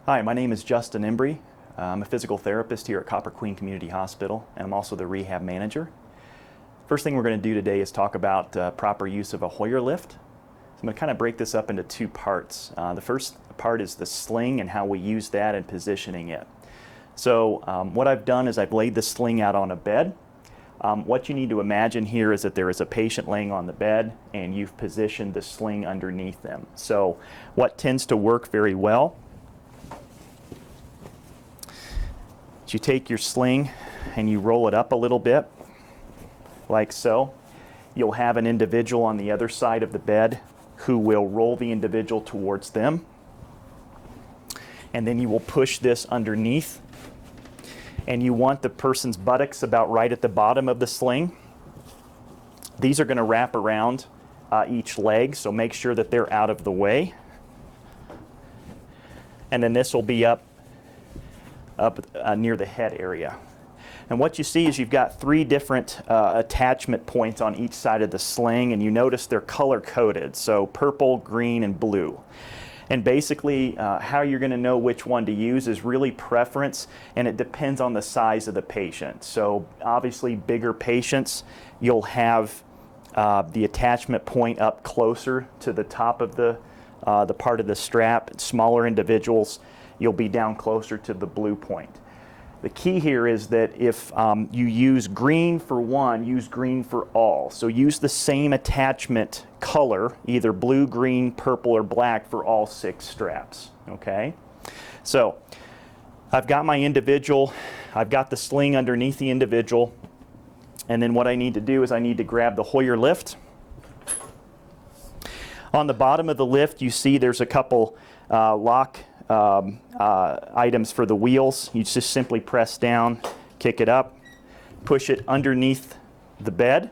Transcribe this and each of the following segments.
Hi, my name is Justin Embry. I'm a physical therapist here at Copper Queen Community Hospital, and I'm also the rehab manager. First thing we're going to do today is talk about proper use of a Hoyer lift. So I'm going to kind of break this up into two parts. The first part is the sling and how we use that and positioning it. So what I've done is I've laid the sling out on a bed. What you need to imagine here is that there is a patient laying on the bed and you've positioned the sling underneath them. So what tends to work very well, you take your sling and you roll it up a little bit, like so. You'll have an individual on the other side of the bed who will roll the individual towards them. And then you will push this underneath. And you want the person's buttocks about right at the bottom of the sling. These are going to wrap around each leg, so make sure that they're out of the way. And then this will be up near the head area. And what you see is you've got three different attachment points on each side of the sling, and you notice they're color-coded, so purple, green, and blue. And basically how you're going to know which one to use is really preference, and it depends on the size of the patient. So obviously bigger patients, you'll have the attachment point up closer to the top of the part of the strap. Smaller individuals, you'll be down closer to the blue point. The key here is that if you use green for one, use green for all. So use the same attachment color, either blue, green, purple, or black for all 6 straps, okay? So I've got my individual, I've got the sling underneath the individual, and then what I need to do is I need to grab the Hoyer lift. On the bottom of the lift, you see there's a couple lock items for the wheels. You just simply press down, kick it up, push it underneath the bed.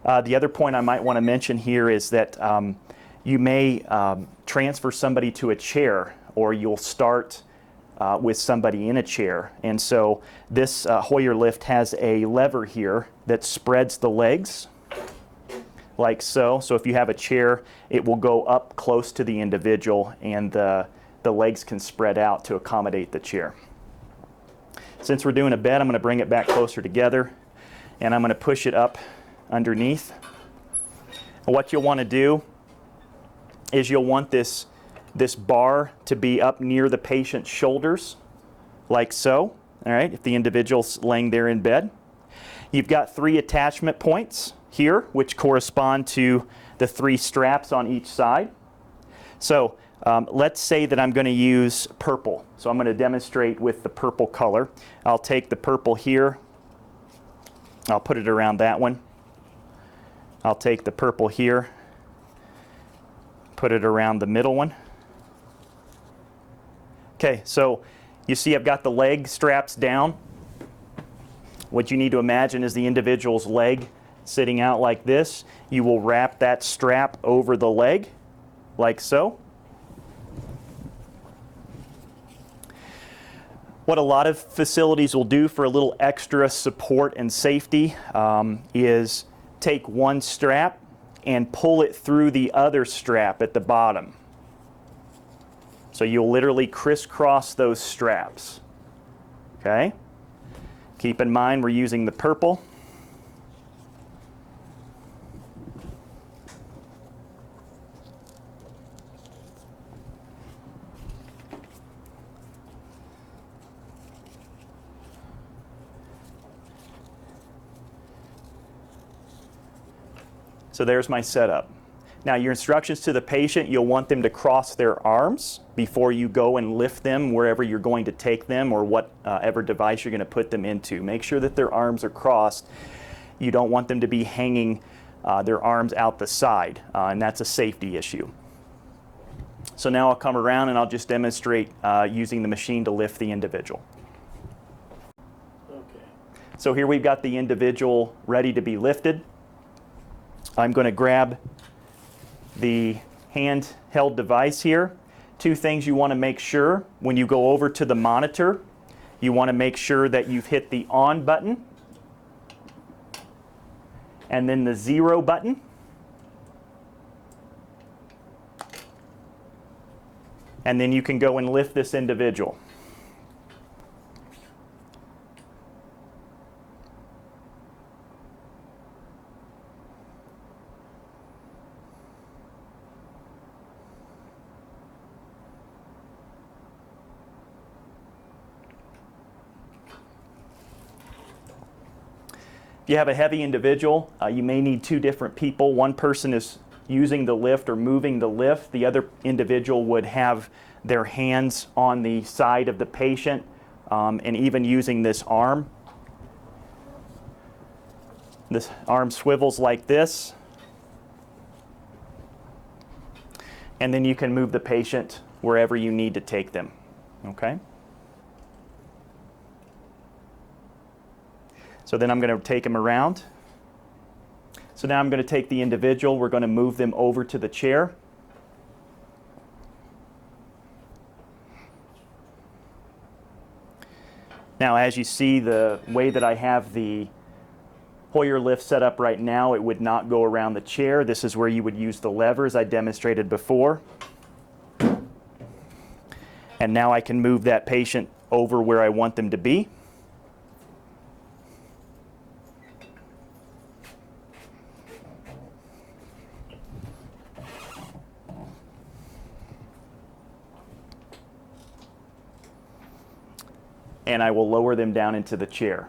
The other point I might want to mention here is that you may transfer somebody to a chair, or you'll start with somebody in a chair. And so this Hoyer lift has a lever here that spreads the legs like so. So if you have a chair, it will go up close to the individual, and the legs can spread out to accommodate the chair. Since we're doing a bed, I'm going to bring it back closer together, and I'm going to push it up underneath. And what you'll want to do is you'll want this bar to be up near the patient's shoulders, like so, all right, if the individual's laying there in bed. You've got 3 attachment points here, which correspond to the 3 straps on each side. So let's say that I'm going to use purple. So I'm going to demonstrate with the purple color. I'll take the purple here. I'll put it around that one. I'll take the purple here, put it around the middle one. Okay, so you see I've got the leg straps down. What you need to imagine is the individual's leg sitting out like this. You will wrap that strap over the leg, like so. What a lot of facilities will do for a little extra support and safety is take one strap and pull it through the other strap at the bottom. So you'll literally crisscross those straps. Okay? Keep in mind we're using the purple. So there's my setup. Now your instructions to the patient, you'll want them to cross their arms before you go and lift them wherever you're going to take them, or whatever device you're going to put them into. Make sure that their arms are crossed. You don't want them to be hanging their arms out the side, and that's a safety issue. So now I'll come around and I'll just demonstrate using the machine to lift the individual. Okay. So here we've got the individual ready to be lifted. I'm going to grab the handheld device here. 2 things you want to make sure when you go over to the monitor. You want to make sure that you've hit the on button and then the 0 button. And then you can go and lift this individual. If you have a heavy individual, you may need two different people. One person is using the lift or moving the lift. The other individual would have their hands on the side of the patient and even using this arm. This arm swivels like this. And then you can move the patient wherever you need to take them. Okay? So then I'm going to take them around. So now I'm going to take the individual. We're going to move them over to the chair. Now, as you see, the way that I have the Hoyer lift set up right now, it would not go around the chair. This is where you would use the levers I demonstrated before. And now I can move that patient over where I want them to be. And I will lower them down into the chair.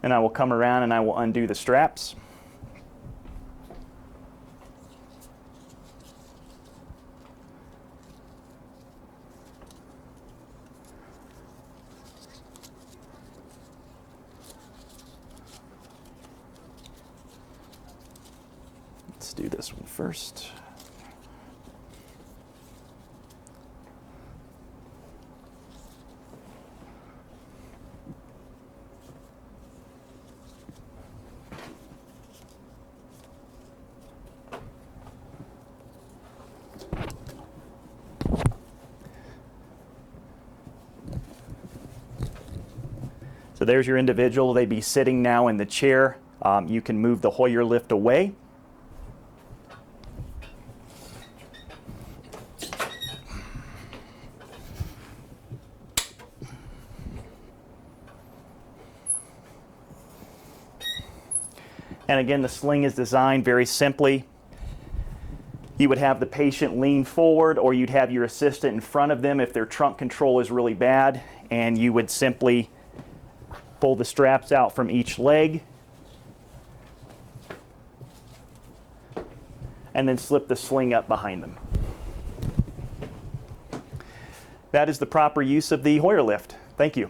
And I will come around and I will undo the straps. Let's do this one first. So there's your individual. They'd be sitting now in the chair. You can move the Hoyer lift away. And again, the sling is designed very simply. You would have the patient lean forward, or you'd have your assistant in front of them if their trunk control is really bad, and you would simply pull the straps out from each leg and then slip the sling up behind them. That is the proper use of the Hoyer lift. Thank you.